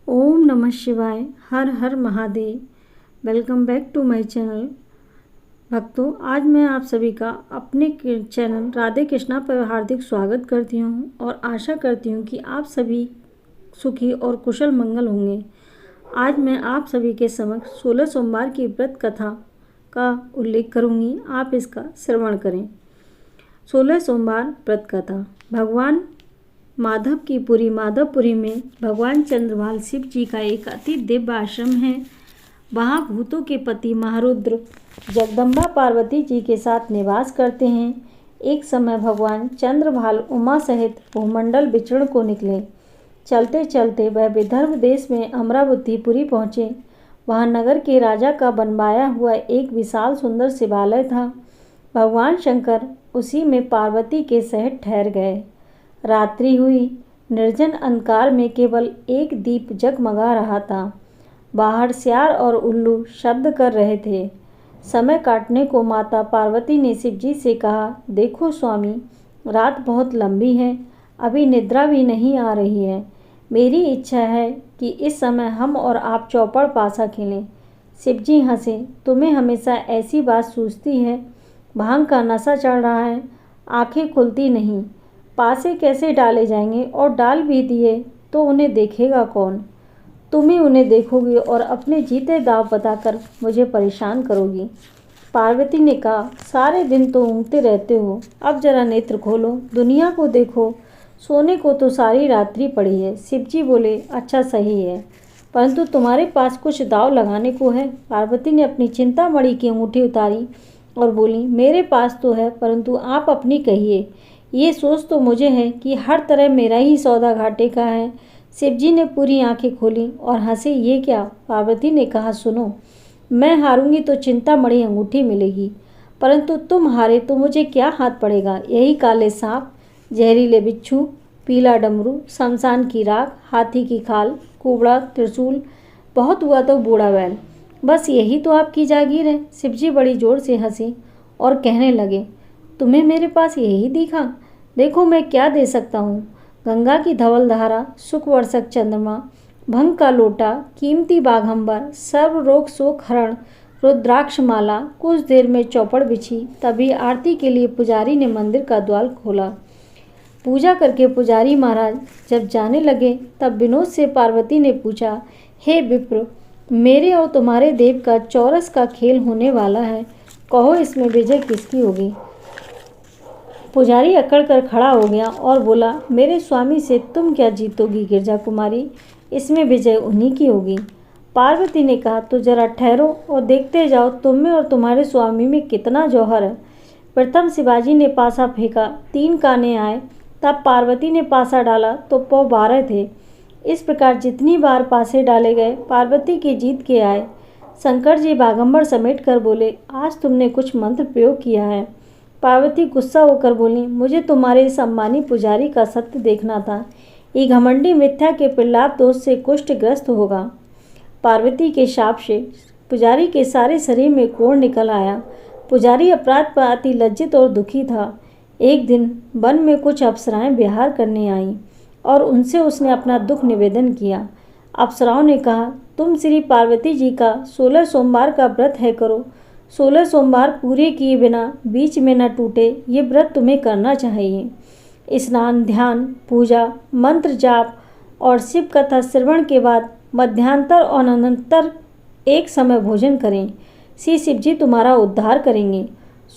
ओम नमः शिवाय। हर हर महादेव। Welcome back to my channel. भक्तों, आज मैं आप सभी का अपने चैनल राधे कृष्णा पर हार्दिक स्वागत करती हूँ और आशा करती हूँ कि आप सभी सुखी और कुशल मंगल होंगे। आज मैं आप सभी के समक्ष 16 सोमवार की व्रत कथा का उल्लेख करूँगी। आप इसका श्रवण करें। 16 सोमवार व्रत कथा। भगवान माधवपुरी में भगवान चंद्रभाल शिव जी का एक अति दिव्य आश्रम है। वहाँ भूतों के पति महारुद्र जगदम्बा पार्वती जी के साथ निवास करते हैं। एक समय भगवान चंद्रभाल उमा सहित भूमंडल विचरण को निकले। चलते चलते वह विदर्भ देश में अमरावतीपुरी पहुँचे। वहाँ नगर के राजा का बनवाया हुआ एक विशाल सुंदर शिवालय था। भगवान शंकर उसी में पार्वती के सहित ठहर गए। रात्रि हुई। निर्जन अंधकार में केवल एक दीप जगमगा रहा था। बाहर सियार और उल्लू शब्द कर रहे थे। समय काटने को माता पार्वती ने शिवजी से कहा, देखो स्वामी, रात बहुत लंबी है, अभी निद्रा भी नहीं आ रही है। मेरी इच्छा है कि इस समय हम और आप चौपड़ पासा खेलें। शिवजी हंसे, तुम्हें हमेशा ऐसी बात सूझती है? भांग का नशा चढ़ रहा है, आंखें खुलती नहीं। पासे कैसे डाले जाएंगे, और डाल भी दिए तो उन्हें देखेगा कौन? तुम ही उन्हें देखोगी और अपने जीते दांव बताकर मुझे परेशान करोगी। पार्वती ने कहा, सारे दिन तो ऊँघते रहते हो, अब जरा नेत्र खोलो, दुनिया को देखो। सोने को तो सारी रात्रि पड़ी है। शिवजी बोले, अच्छा सही है, परंतु तुम्हारे पास कुछ दाव लगाने को है? पार्वती ने अपनी चिंतामणि की अंगूठी उतारी और बोली, मेरे पास तो है, परंतु आप अपनी कहिए। ये सोच तो मुझे है कि हर तरह मेरा ही सौदा घाटे का है। शिवजी ने पूरी आंखें खोली और हंसे, ये क्या? पार्वती ने कहा, सुनो, मैं हारूंगी तो चिंतामणि अंगूठी मिलेगी, परंतु तुम हारे तो मुझे क्या हाथ पड़ेगा? यही काले सांप, जहरीले बिच्छू, पीला डमरू, शमशान की राख, हाथी की खाल, कुबड़ा त्रिशूल, बहुत हुआ तो बूढ़ा बैल, बस यही तो आपकी जागीर है। शिवजी बड़ी जोर से हंसे और कहने लगे, तुम्हें मेरे पास यही दिखा? देखो मैं क्या दे सकता हूँ। गंगा की धवल धारा, सुखवर्षक चंद्रमा, भंग का लोटा, कीमती बाघंबर, सर्व रोग शोक हरण, रुद्राक्ष माला। कुछ देर में चौपड़ बिछी। तभी आरती के लिए पुजारी ने मंदिर का द्वार खोला। पूजा करके पुजारी महाराज जब जाने लगे तब विनोद से पार्वती ने पूछा, हे विप्र, मेरे और तुम्हारे देव का चौरस का खेल होने वाला है, कहो इसमें विजय किसकी होगी? पुजारी अकड़ कर खड़ा हो गया और बोला, मेरे स्वामी से तुम क्या जीतोगी गिरजा कुमारी, इसमें विजय उन्हीं की होगी। पार्वती ने कहा, तो जरा ठहरो और देखते जाओ तुम में और तुम्हारे स्वामी में कितना जौहर है। प्रथम शिवाजी ने पासा फेंका, 3 काने आए। तब पार्वती ने पासा डाला तो पौ 12 थे। इस प्रकार जितनी बार पासे डाले गए पार्वती के जीत के आए। शंकर जी बागंबर समेट कर बोले, आज तुमने कुछ मंत्र प्रयोग किया है। पार्वती गुस्सा होकर बोली, मुझे तुम्हारे सम्मानी पुजारी का सत्य देखना था। ये घमंडी मिथ्या के प्रलाप दोष से कुष्ठग्रस्त होगा। पार्वती के शाप से पुजारी के सारे शरीर में कोढ़ निकल आया। पुजारी अपराध पर अति लज्जित और दुखी था। एक दिन वन में कुछ अप्सराएं विहार करने आईं और उनसे उसने अपना दुख निवेदन किया। अप्सराओं ने कहा, तुम श्री पार्वती जी का 16 सोमवार का व्रत है करो। 16 सोमवार पूरे किए बिना बीच में न टूटे, ये व्रत तुम्हें करना चाहिए। स्नान, ध्यान, पूजा, मंत्र जाप और शिव कथा श्रवण के बाद मध्यांतर और अनंतर एक समय भोजन करें। श्री शिव जी तुम्हारा उद्धार करेंगे।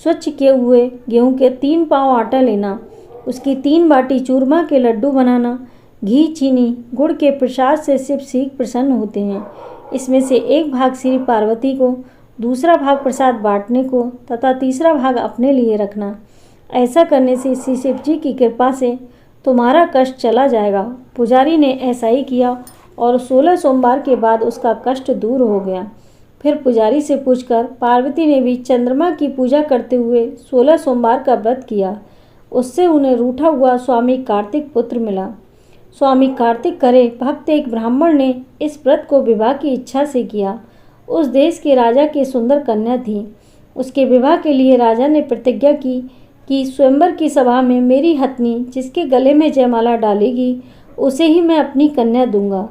स्वच्छ किए हुए गेहूं के 3 पाँव आटा लेना, उसकी 3 बाटी चूरमा के लड्डू बनाना। घी, चीनी, गुड़ के प्रसाद से शिव शीघ्र प्रसन्न होते हैं। इसमें से एक भाग श्री पार्वती को, दूसरा भाग प्रसाद बांटने को तथा तीसरा भाग अपने लिए रखना। ऐसा करने से श्री शिव जी की कृपा से तुम्हारा कष्ट चला जाएगा। पुजारी ने ऐसा ही किया और 16 सोमवार के बाद उसका कष्ट दूर हो गया। फिर पुजारी से पूछकर पार्वती ने भी चंद्रमा की पूजा करते हुए 16 सोमवार का व्रत किया। उससे उन्हें रूठा हुआ स्वामी कार्तिक पुत्र मिला। स्वामी कार्तिक करे भक्त एक ब्राह्मण ने इस व्रत को विवाह की इच्छा से किया। उस देश के राजा की सुंदर कन्या थी। उसके विवाह के लिए राजा ने प्रतिज्ञा की कि स्वयंवर की सभा में मेरी हथनी जिसके गले में जयमाला डालेगी उसे ही मैं अपनी कन्या दूंगा।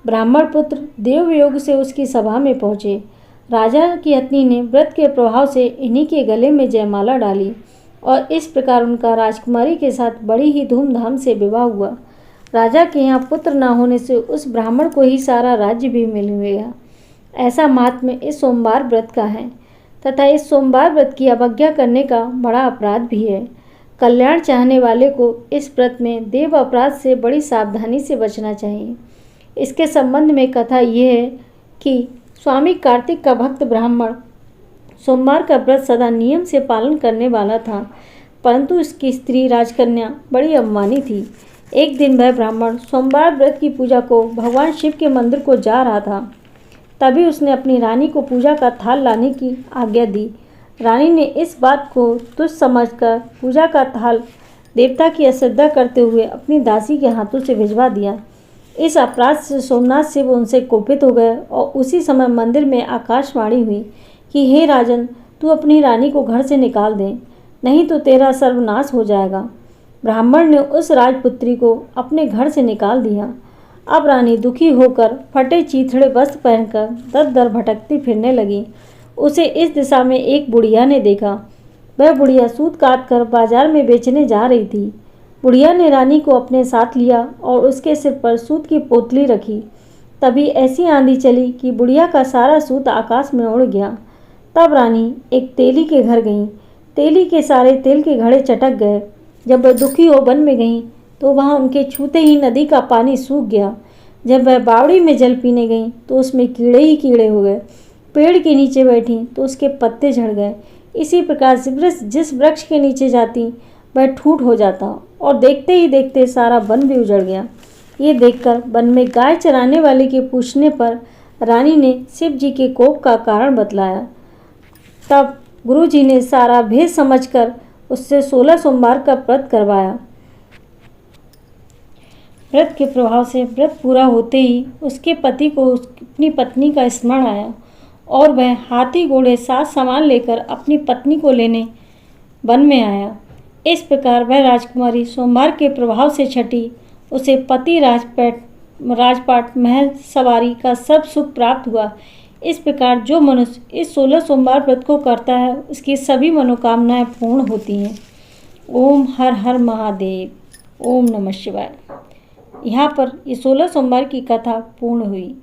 ब्राह्मण पुत्र देवयोग से उसकी सभा में पहुँचे। राजा की पत्नी ने व्रत के प्रभाव से इन्हीं के गले में जयमाला डाली और इस प्रकार उनका राजकुमारी के साथ बड़ी ही धूमधाम से विवाह हुआ। राजा के यहाँ पुत्र न होने से उस ब्राह्मण को ही सारा राज्य भी मिल गया। ऐसा महात्म्य इस सोमवार व्रत का है तथा इस सोमवार व्रत की अवज्ञा करने का बड़ा अपराध भी है। कल्याण चाहने वाले को इस व्रत में देव अपराध से बड़ी सावधानी से बचना चाहिए। इसके संबंध में कथा यह है कि स्वामी कार्तिक का भक्त ब्राह्मण सोमवार का व्रत सदा नियम से पालन करने वाला था, परंतु उसकी स्त्री राजकन्या बड़ी अवमानी थी। एक दिन वह ब्राह्मण सोमवार व्रत की पूजा को भगवान शिव के मंदिर को जा रहा था। तभी उसने अपनी रानी को पूजा का थाल लाने की आज्ञा दी। रानी ने इस बात को तुच्छ समझकर पूजा का थाल देवता की अश्रद्धा करते हुए अपनी दासी के हाथों से भिजवा दिया। इस अपराध से सोमनाथ शिव उनसे कोपित हो गए और उसी समय मंदिर में आकाशवाणी हुई कि हे राजन, तू अपनी रानी को घर से निकाल दे, नहीं तो तेरा सर्वनाश हो जाएगा। ब्राह्मण ने उस राजपुत्री को अपने घर से निकाल दिया। अब रानी दुखी होकर फटे चीथड़े वस्त्र पहनकर दर दर भटकती फिरने लगी। उसे इस दिशा में एक बुढ़िया ने देखा। वह बुढ़िया सूत काट कर बाजार में बेचने जा रही थी। बुढ़िया ने रानी को अपने साथ लिया और उसके सिर पर सूत की पोतली रखी। तभी ऐसी आंधी चली कि बुढ़िया का सारा सूत आकाश में उड़ गया। तब रानी एक तेली के घर गई। तेली के सारे तेल के घड़े चटक गए। जब वह दुखी हो वन में गई तो वहाँ उनके छूते ही नदी का पानी सूख गया। जब वह बावड़ी में जल पीने गई तो उसमें कीड़े ही कीड़े हो गए। पेड़ के नीचे बैठी तो उसके पत्ते झड़ गए। इसी प्रकार जिस वृक्ष के नीचे जाती वह ठूट हो जाता और देखते ही देखते सारा वन भी उजड़ गया। ये देखकर वन में गाय चराने वाले के पूछने पर रानी ने शिव जी के कोप का कारण बतलाया। तब गुरुजी ने सारा भेद समझकर उससे 16 सोमवार का व्रत करवाया। व्रत के प्रभाव से व्रत पूरा होते ही उसके पति को अपनी पत्नी का स्मरण आया और वह हाथी घोड़े साथ सामान लेकर अपनी पत्नी को लेने वन में आया। इस प्रकार वह राजकुमारी सोमवार के प्रभाव से छठी। उसे पति राजपाट महल सवारी का सब सुख प्राप्त हुआ। इस प्रकार जो मनुष्य इस 16 सोमवार व्रत को करता है उसकी सभी मनोकामनाएं पूर्ण होती हैं। ओम हर हर महादेव। ओम नमः शिवाय। यहाँ पर ये 16 सोमवार की कथा पूर्ण हुई।